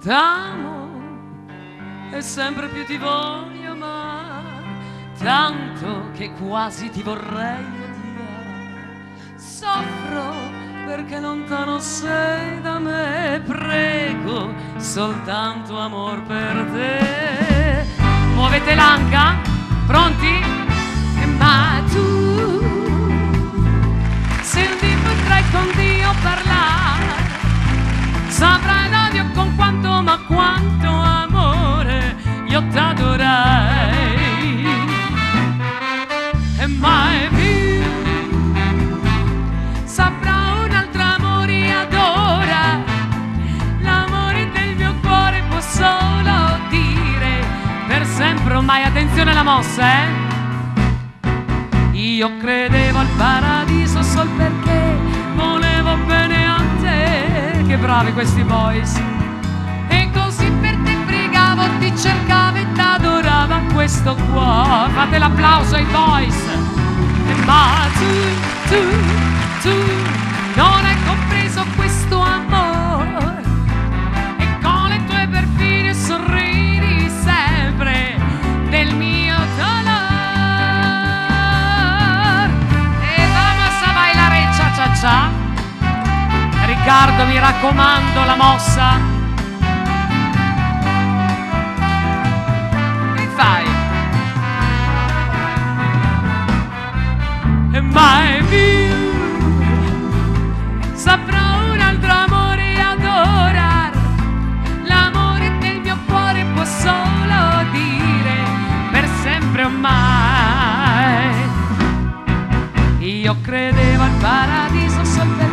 t'amo e sempre più ti voglio amare, tanto che quasi ti vorrei odiare. Soffro perché lontano sei da me, prego soltanto amor per te. Muovete l'anca, pronti? Ma tu, se un dì potrai con Dio parlare, saprai l'odio con quanto, ma quanto amore io t'adorei. E mai più saprà un altro amore adora, l'amore del mio cuore può solo dire per sempre ormai. Attenzione alla mossa, Io credevo al paradiso sol perché volevo bene a te. Che bravi questi boys. E così per te pregavo, ti cercavo e t'adoravo a questo cuore. Fate l'applauso ai boys. Ma tu non hai compreso questo amore, e con le tue perfide sorridi sempre del mio dolore. E vamos a bailare cha-cha-cha. Riccardo, mi raccomando, la mossa. Che fai? E mai più saprò un altro amore adorar, l'amore del mio cuore può solo dire per sempre ormai. Io credevo al paradiso sol per